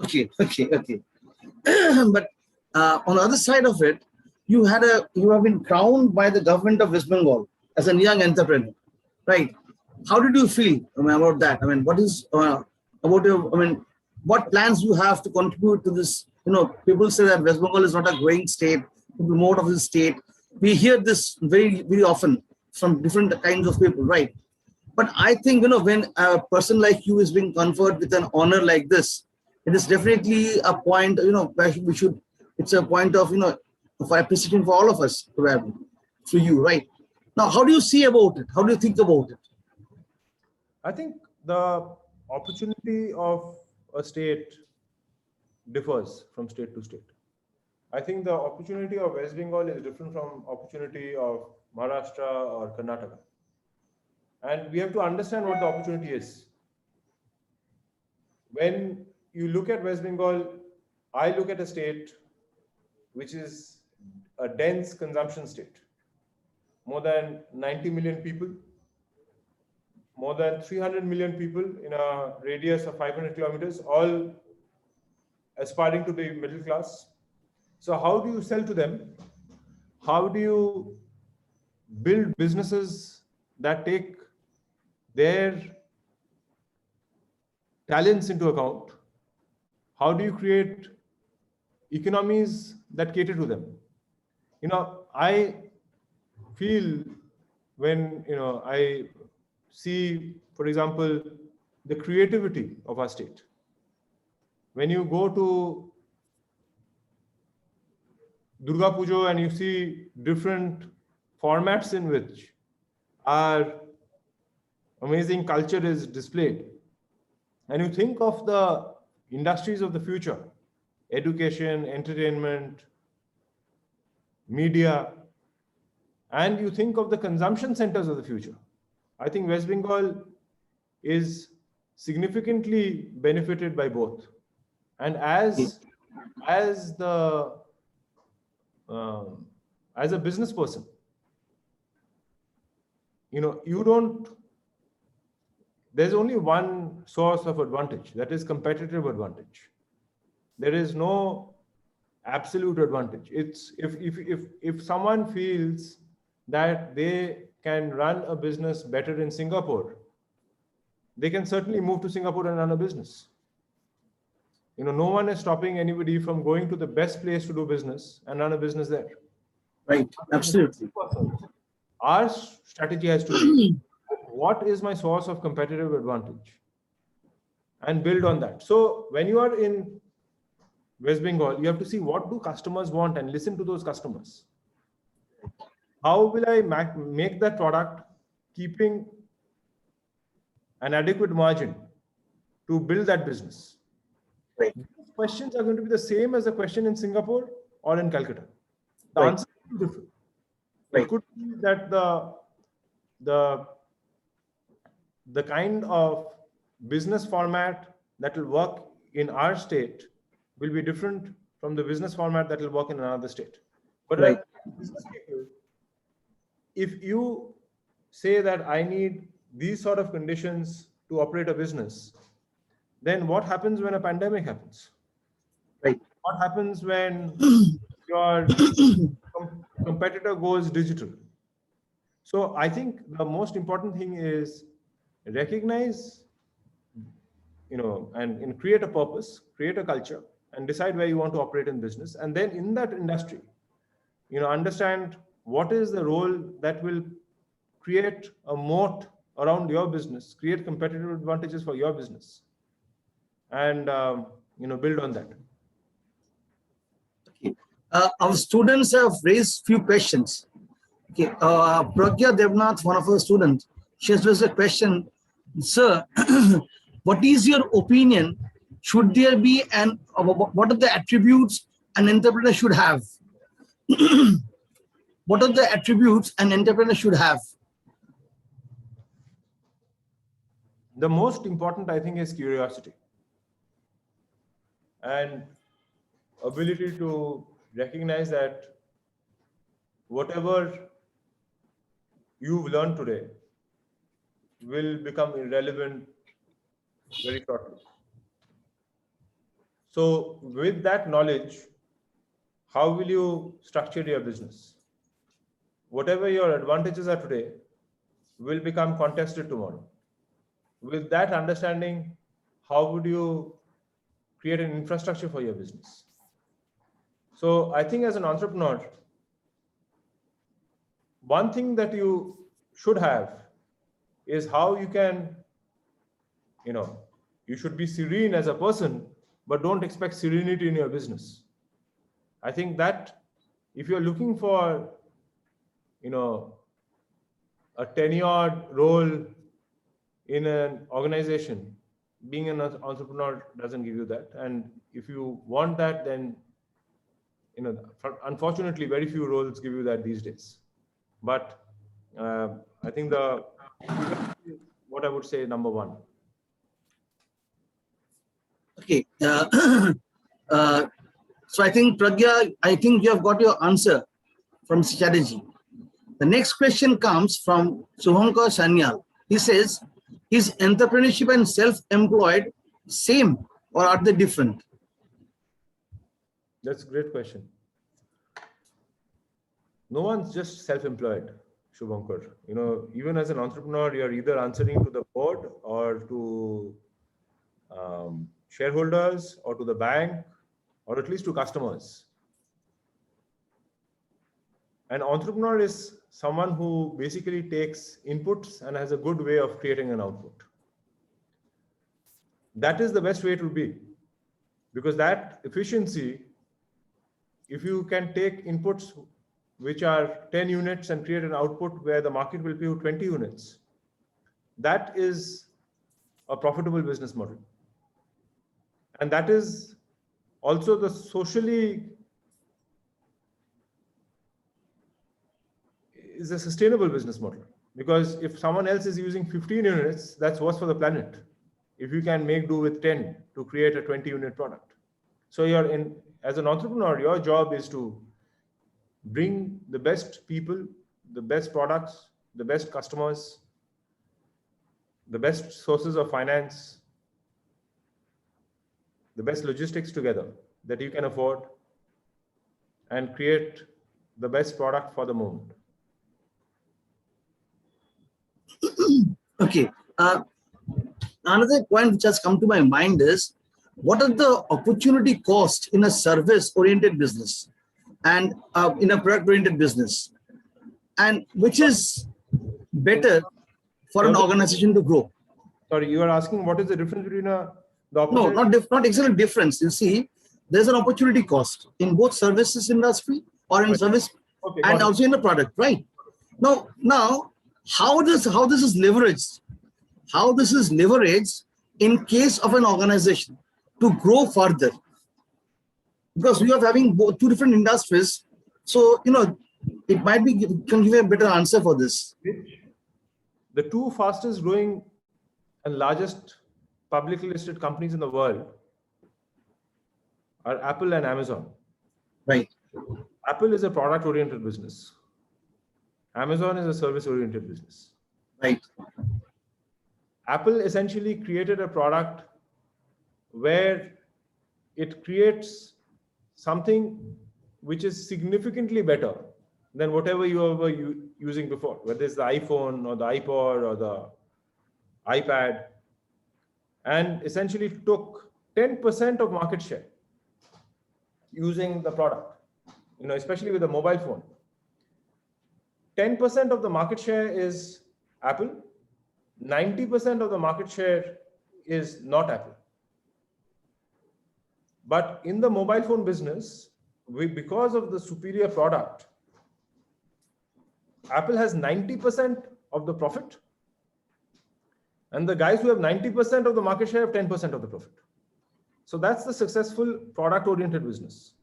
Okay. But on the other side of it, you have been crowned by the government of West Bengal as a young entrepreneur, right? How did you feel about that? What is about your? What plans you have to contribute to this? People say that West Bengal is not a growing state, to promote of the state. We hear this very, very often from different kinds of people, right? But I think, when a person like you is being conferred with an honor like this, it is definitely a point, where we should, it's a point of, of appreciation for all of us, probably, for you, right? Now, how do you see about it? How do you think about it? I think the opportunity of a state differs from state to state. I think the opportunity of West Bengal is different from opportunity of Maharashtra or Karnataka. And we have to understand what the opportunity is. When you look at West Bengal, I look at a state which is a dense consumption state. More than 90 million people, more than 300 million people in a radius of 500 kilometers, all aspiring to be middle class. So how do you sell to them? How do you build businesses that take their talents into account? How do you create economies that cater to them? I feel when, I see, for example, the creativity of our state. When you go to Durga Puja and you see different formats in which our amazing culture is displayed, and you think of the industries of the future, education, entertainment, media, and you think of the consumption centers of the future, I think West Bengal is significantly benefited by both. And as a business person, there's only one source of advantage, that is competitive advantage. There is no absolute advantage. It's if someone feels that they can run a business better in Singapore, they can certainly move to Singapore and run a business. No one is stopping anybody from going to the best place to do business and run a business there. Right, absolutely. Our strategy has to be, what is my source of competitive advantage? And build on that. So when you are in West Bengal, you have to see what do customers want and listen to those customers. How will I make that product keeping an adequate margin to build that business? Right. These questions are going to be the same as the question in Singapore or in Calcutta. The Right. answer is different. Right. It could be that the kind of business format that will work in our state will be different from the business format that will work in another state. But Right. business people, if you say that I need these sort of conditions to operate a business, then what happens when a pandemic happens? Right. What happens when your competitor goes digital? So I think the most important thing is recognize, and create a purpose, create a culture, and decide where you want to operate in business. And then in that industry, understand what is the role that will create a moat around your business, create competitive advantages for your business, and build on that. Okay. Our students have raised few questions. Okay, Pragya Devnath, one of our students, she has raised a question. Sir, what is your opinion? Should there be what are the attributes an entrepreneur should have? What are the attributes an entrepreneur should have? The most important, I think, is curiosity and ability to recognize that whatever you've learned today will become irrelevant very shortly. So with that knowledge, how will you structure your business? Whatever your advantages are today will become contested tomorrow. With that understanding, how would you create an infrastructure for your business? So I think as an entrepreneur, one thing that you should have is how you can, you should be serene as a person, but don't expect serenity in your business. I think that if you're looking for, a tenured role in an organization, being an entrepreneur doesn't give you that. And if you want that, then, unfortunately, very few roles give you that these days. But I think what I would say, number one. Okay. So I think, Pragya, you have got your answer from strategy. The next question comes from Subhankar Sanyal. He says, is entrepreneurship and self-employed same or are they different? That's a great question. No one's just self-employed, Shubhankar. Even as an entrepreneur, you're either answering to the board or to shareholders or to the bank or at least to customers. An entrepreneur is someone who basically takes inputs and has a good way of creating an output. That is the best way to be, because that efficiency, if you can take inputs which are 10 units and create an output where the market will pay you 20 units, that is a profitable business model. And that is also the socially is a sustainable business model, because if someone else is using 15 units, that's worse for the planet. If you can make do with 10 to create a 20 unit product. So as an entrepreneur, your job is to bring the best people, the best products, the best customers, the best sources of finance, the best logistics together that you can afford, and create the best product for the moment. Okay. Another point which has come to my mind is, what are the opportunity cost in a service-oriented business and in a product-oriented business? And which is better for an organization to grow? Sorry, you are asking what is the difference between the opportunity? No, not exactly difference. You see, there's an opportunity cost in both services industry or in service and also in the product, right? Now, how this is leveraged? How this is leveraged in case of an organization to grow further? Because we are having two different industries, so it might be can give a better answer for this. The two fastest growing and largest publicly listed companies in the world are Apple and Amazon. Right. Apple is a product-oriented business. Amazon is a service-oriented business. Right. Apple essentially created a product where it creates something which is significantly better than whatever you were using before, whether it's the iPhone or the iPod or the iPad, and essentially took 10% of market share using the product, especially with the mobile phone. 10% of the market share is Apple, 90% of the market share is not Apple. But in the mobile phone business, because of the superior product, Apple has 90% of the profit, and the guys who have 90% of the market share have 10% of the profit. So that's the successful product-oriented business.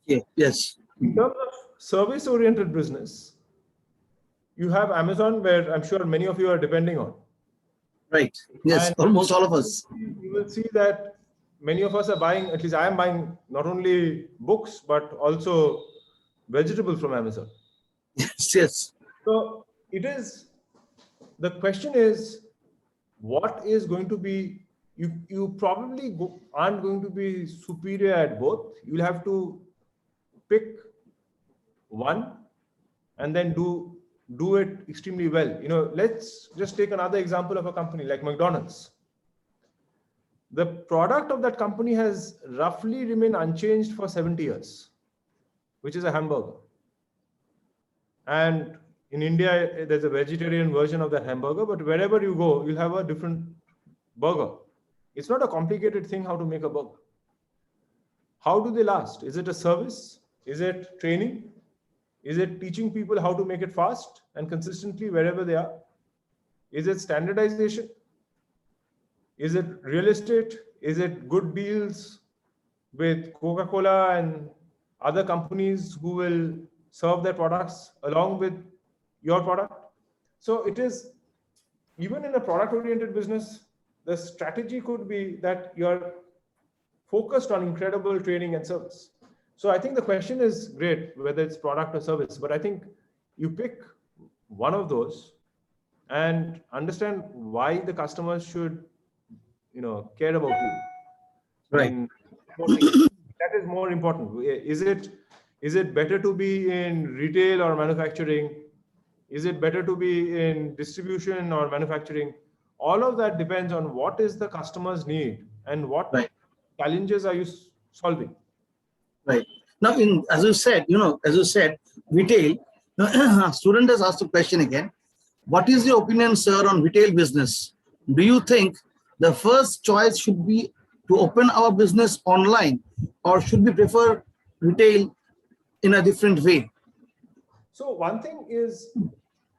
Yeah. Yes. In terms of service-oriented business, you have Amazon, where I'm sure many of you are depending on. Right. Yes. And almost all of us. You will see that many of us are buying, at least I am buying, not only books, but also vegetables from Amazon. Yes. Yes. So the question is, what is going to be, you probably aren't going to be superior at both. You'll have to pick one and then do it extremely well. Let's just take another example of a company like McDonald's. The product of that company has roughly remained unchanged for 70 years, which is a hamburger. And in India, there's a vegetarian version of that hamburger, but wherever you go, you'll have a different burger. It's not a complicated thing how to make a burger. How do they last? Is it a service? Is it training? Is it teaching people how to make it fast and consistently wherever they are? Is it standardization? Is it real estate? Is it good deals with Coca-Cola and other companies who will serve their products along with your product? So it is, even in a product-oriented business, the strategy could be that you're focused on incredible training and service. So I think the question is great, whether it's product or service, but I think you pick one of those and understand why the customers should, care about you. Right. That is more important. Is it better to be in retail or manufacturing? Is it better to be in distribution or manufacturing? All of that depends on what is the customer's need and what challenges are you solving. Right. Now, as you said, retail. Now, student has asked a question again. What is your opinion, sir, on retail business? Do you think the first choice should be to open our business online, or should we prefer retail in a different way? So one thing is,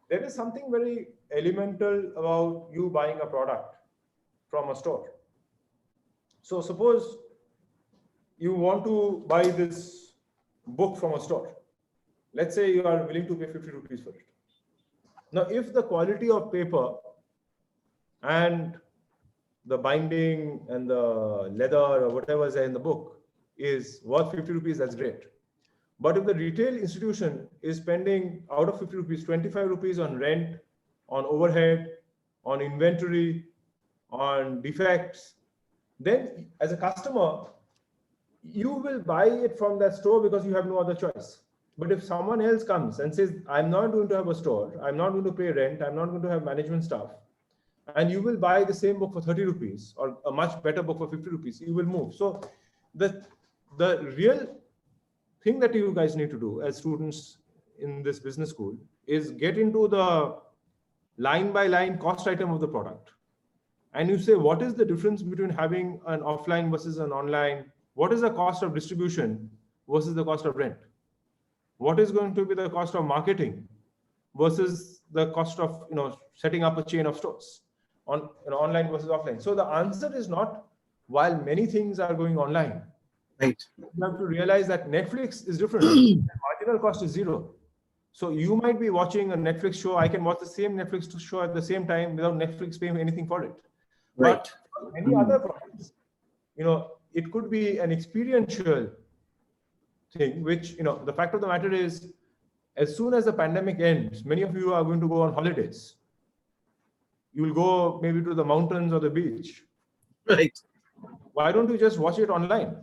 there is something very elemental about you buying a product from a store. So suppose you want to buy this book from a store. Let's say you are willing to pay 50 rupees for it. Now, if the quality of paper and the binding and the leather or whatever is there in the book is worth 50 rupees, that's great. But if the retail institution is spending out of 50 rupees, 25 rupees on rent, on overhead, on inventory, on defects, then as a customer, you will buy it from that store because you have no other choice. But if someone else comes and says, I'm not going to have a store, I'm not going to pay rent, I'm not going to have management staff, and you will buy the same book for 30 rupees or a much better book for 50 rupees, you will move. So the real thing that you guys need to do as students in this business school is get into the line by line cost item of the product. And you say, what is the difference between having an offline versus an online? What is the cost of distribution versus the cost of rent? What is going to be the cost of marketing versus the cost of setting up a chain of stores on online versus offline? So the answer is not, while many things are going online, right, you have to realize that Netflix is different. The marginal cost is zero. So you might be watching a Netflix show. I can watch the same Netflix show at the same time without Netflix paying anything for it. Right. But any other products, it could be an experiential thing, which, the fact of the matter is, as soon as the pandemic ends, many of you are going to go on holidays. you will go maybe to the mountains or the beach. Right. Why don't you just watch it online?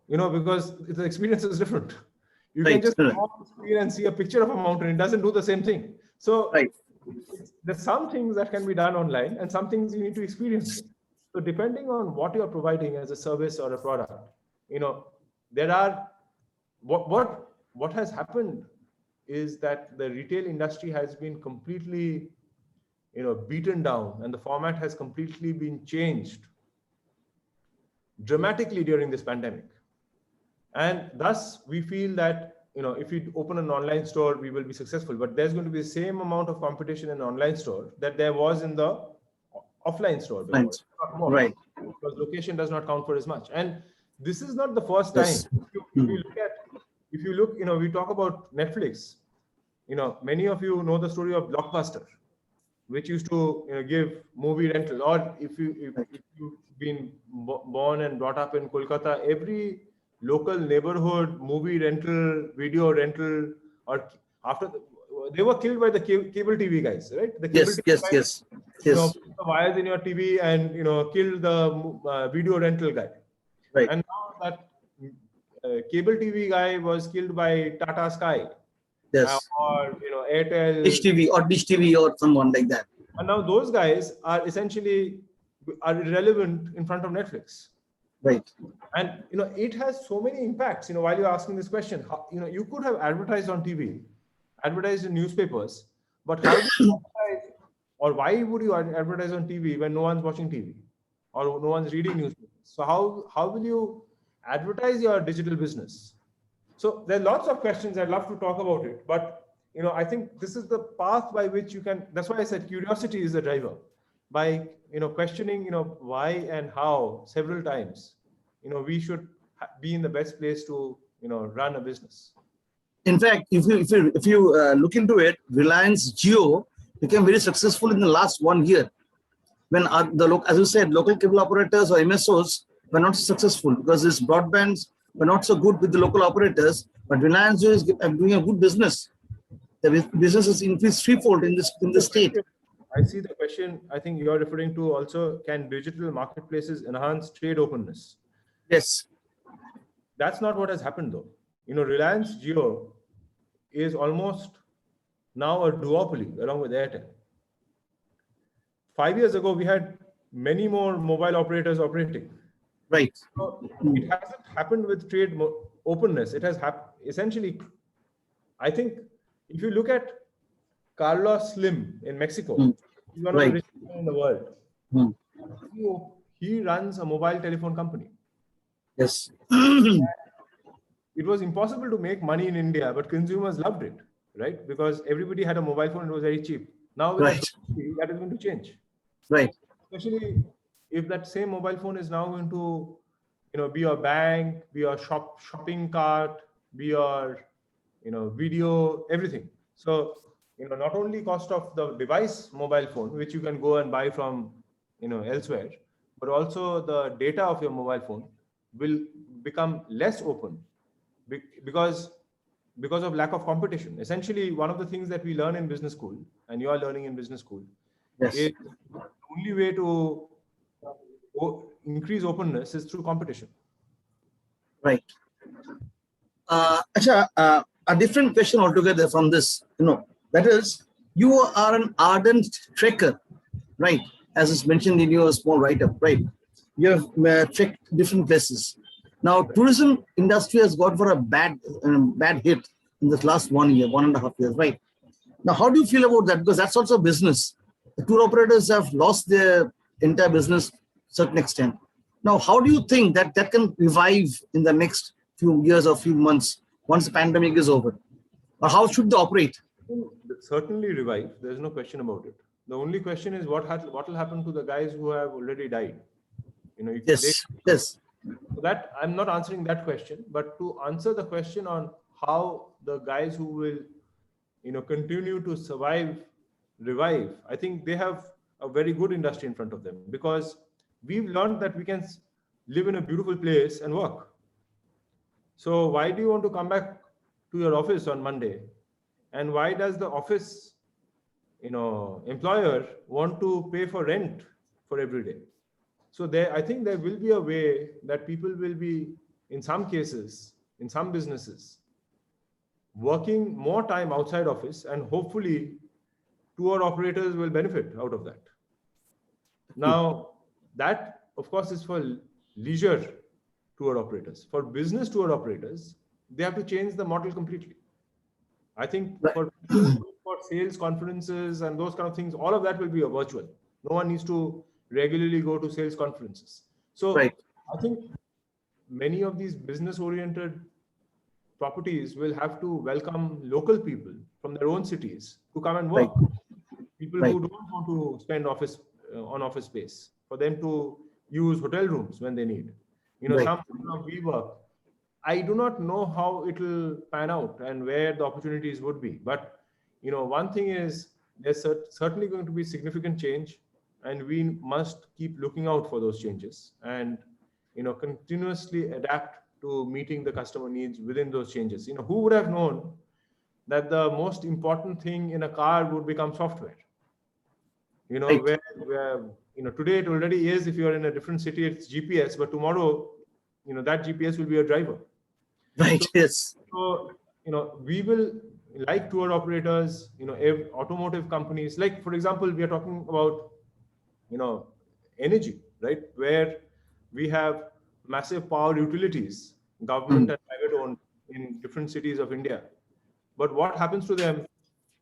Because the experience is different. You can Right, just correct. go on the screen and see a picture of a mountain. It doesn't do the same thing. So Right. there's some things that can be done online and some things you need to experience. So depending on what you're providing as a service or a product, there are what has happened is that the retail industry has been completely, beaten down, and the format has completely been changed dramatically during this pandemic. And thus we feel that, if we open an online store, we will be successful, but there's going to be the same amount of competition in an online store that there was in the offline store before. Right. Not more. Right. Because location does not count for as much. And this is not the first time. Yes. If you look, we talk about Netflix. Many of you know the story of Blockbuster, which used to give movie rental. Or if you've been born and brought up in Kolkata, every local neighborhood movie rental, video rental, or they were killed by the cable TV guys, right? The cable TV Yes. guys, Yes. Yes. put the wires in your TV and kill the video rental guy. Right. And now that cable TV guy was killed by Tata Sky, Yes. or Airtel, Dish TV or someone like that. and now those guys are essentially irrelevant in front of Netflix. Right. And it has so many impacts. While you're asking this question, you could have advertised on TV, advertised in newspapers, but how do you advertise, or why would you advertise on TV when no one's watching TV or no one's reading newspapers? So how will you advertise your digital business? So there are lots of questions. I'd love to talk about it, but I think this is the path by which you can. That's why I said curiosity is the driver. By questioning why and how several times, we should be in the best place to run a business. In fact, if you look into it, Reliance Jio became very successful in the last 1 year. When as you said, local cable operators or MSOs were not successful because these broadbands were not so good with the local operators. But Reliance Jio is doing a good business. The business has increased threefold in the state. I see the question. I think you're referring to also, can digital marketplaces enhance trade openness? Yes. That's not what has happened though. Reliance Jio is almost now a duopoly along with Airtel. 5 years ago, we had many more mobile operators operating. Right. So it hasn't happened with trade openness. It has essentially, I think, if you look at Carlos Slim in Mexico, he's one of the richest men in the world. He runs a mobile telephone company. Yes. It was impossible to make money in India, but consumers loved it, right? Because everybody had a mobile phone, it was very cheap. Now with that is going to change. Right. Especially if that same mobile phone is now going to, be your bank, be your shopping cart, be your, video, everything. So, not only cost of the device mobile phone, which you can go and buy from, elsewhere, but also the data of your mobile phone will become less open because of lack of competition. Essentially, one of the things that we learn in business school, and you are learning in business school, is the only way to increase openness is through competition. Right. A different question altogether from this, that is, you are an ardent trekker, right? As is mentioned in your small write-up, right? You have trekked different places. Now, tourism industry has got for a bad hit in this last 1 year, 1.5 years, right? Now, how do you feel about that? Because that's also business. The tour operators have lost their entire business to a certain extent. Now, how do you think that can revive in the next few years or few months once the pandemic is over? Or how should they operate? Certainly revive. There's no question about it. The only question is what will happen to the guys who have already died? Yes. So that I'm not answering that question, but to answer the question on how the guys who will, continue to survive, revive, I think they have a very good industry in front of them because we've learned that we can live in a beautiful place and work. So why do you want to come back to your office on Monday? And why does the office employer want to pay for rent for every day. So I think there will be a way that people will be, in some cases, in some businesses, working more time outside office, and hopefully tour operators will benefit out of that. Now, that of course is for leisure tour operators. For business tour operators, they have to change the model completely. I think for sales conferences and those kind of things, all of that will be virtual. No one needs to regularly go to sales conferences. So I think many of these business-oriented properties will have to welcome local people from their own cities to come and work. People who don't want to spend on office space, for them to use hotel rooms when they need. Some of WeWork. I do not know how it will pan out and where the opportunities would be. But one thing is, there's certainly going to be significant change, and we must keep looking out for those changes and continuously adapt to meeting the customer needs within those changes. Who would have known that the most important thing in a car would become software? Where today it already is. If you're in a different city, it's GPS, but tomorrow, that GPS will be a driver. Right. Yes. So, we will, like tour operators, automotive companies, like, for example, we are talking about, energy, right? Where we have massive power utilities, government and private owned, in different cities of India. But what happens to them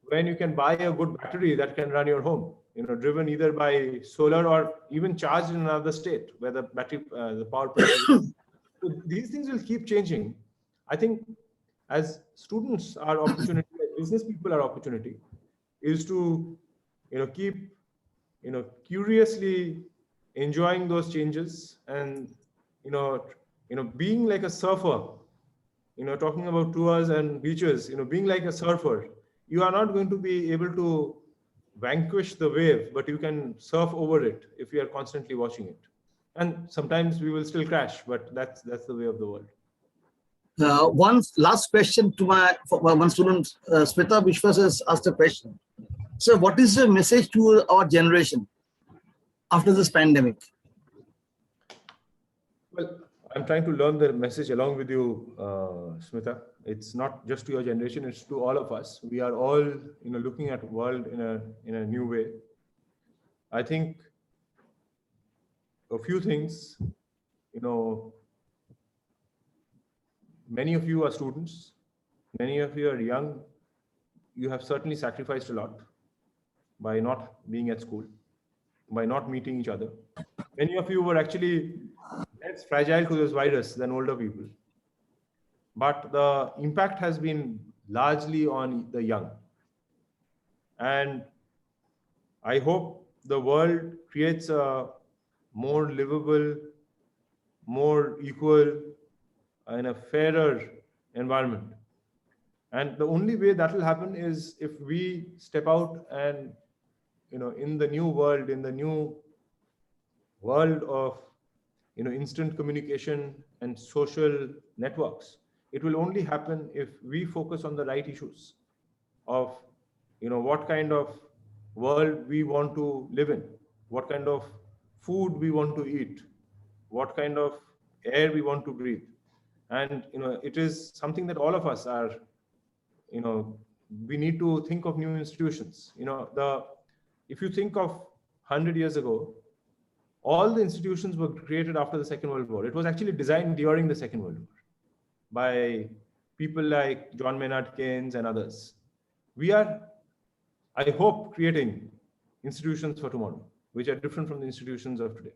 when you can buy a good battery that can run your home, driven either by solar or even charged in another state where the battery, the power plant is. So these things will keep changing. I think as students, our opportunity, as business people, our opportunity is to, keep, curiously enjoying those changes and, being like a surfer, talking about tours and beaches, being like a surfer. You are not going to be able to vanquish the wave, but you can surf over it if you are constantly watching it. And sometimes we will still crash, but that's the way of the world. One last question to one student, Smita Vishwas has asked a question. So what is the message to our generation after this pandemic? Well, I'm trying to learn the message along with you, Smita. It's not just to your generation, it's to all of us. We are all, looking at the world in a new way. I think a few things, many of you are students, many of you are young. You have certainly sacrificed a lot by not being at school, by not meeting each other. Many of you were actually less fragile to this virus than older people. But the impact has been largely on the young. And I hope the world creates a more livable, more equal, and a fairer environment. And the only way that will happen is if we step out and, in the new world, of, instant communication and social networks, it will only happen if we focus on the right issues of, what kind of world we want to live in, what kind of food we want to eat, what kind of air we want to breathe. And, it is something that all of us are, we need to think of new institutions. If you think of 100 years ago, all the institutions were created after the Second World War. It was actually designed during the Second World War by people like John Maynard Keynes and others. We are, I hope, creating institutions for tomorrow, which are different from the institutions of today.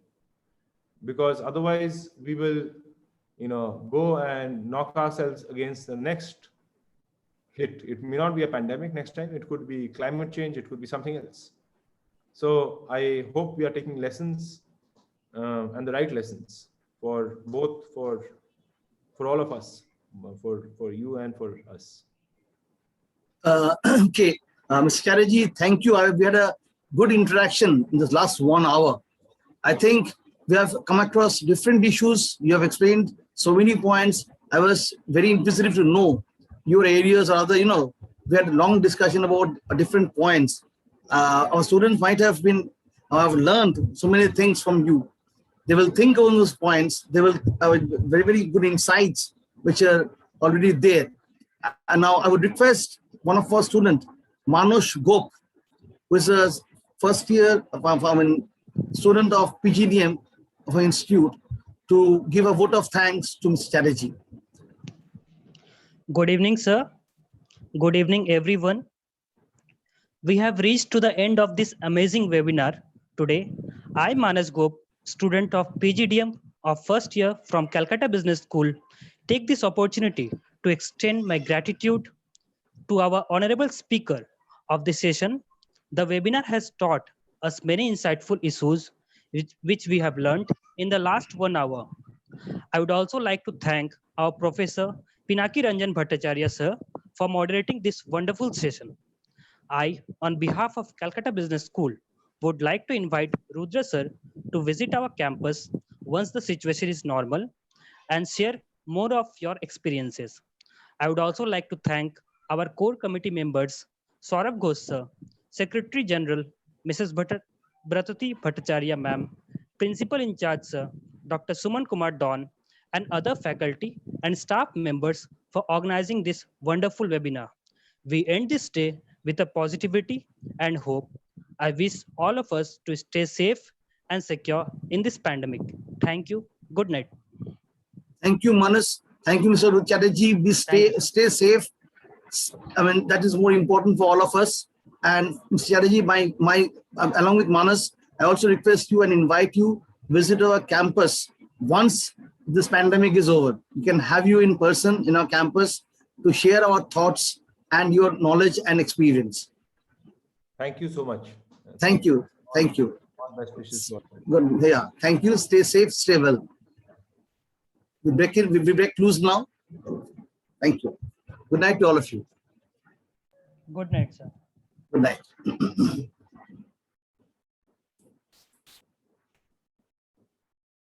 Because otherwise we will, go and knock ourselves against the next hit. It may not be a pandemic next time. It could be climate change. It could be something else. So I hope we are taking lessons and the right lessons for both, for all of us, for you and for us. Okay, Mr. Chatterjee, thank you. We had a good interaction in this last 1 hour. I think we have come across different issues. You have explained so many points. I was very inquisitive to know your areas or other, we had a long discussion about different points. our students might have learned so many things from you. They will think on those points. They will have very, very good insights which are already there. And now I would request one of our students, Manush Gop, who is a first year student of PGDM of an institute, to give a vote of thanks to Mr. Chatterjee. Good evening, sir. Good evening, everyone. We have reached to the end of this amazing webinar today. I, Manas Gop, student of PGDM of first year from Calcutta Business School, take this opportunity to extend my gratitude to our honorable speaker of this session. The webinar has taught us many insightful issues which we have learned in the last 1 hour. I would also like to thank our Professor Pinaki Ranjan Bhattacharya sir for moderating this wonderful session. I, on behalf of Calcutta Business School, would like to invite Rudra sir to visit our campus once the situation is normal and share more of your experiences. I would also like to thank our core committee members, Saurabh Ghosh sir, Secretary General, Mrs. Bratati Bhattacharya ma'am, Principal in charge sir, Dr. Suman Kumar Don, and other faculty and staff members for organizing this wonderful webinar. We end this day with a positivity and hope. I wish all of us to stay safe and secure in this pandemic. Thank you. Good night. Thank you, Manas. Thank you, Mr. Chatterjee. Stay safe. I mean, that is more important for all of us. And Mr. Chatterjee, along with Manas, I also request you and invite you visit our campus once this pandemic is over. We can have you in person in our campus to share our thoughts and your knowledge and experience. Thank you so much. Thank you. Thank you. All best wishes to all. Good. Yeah. Thank you. Stay safe. Stay well. We break loose now. Thank you. Good night to all of you. Good night, sir. Good night.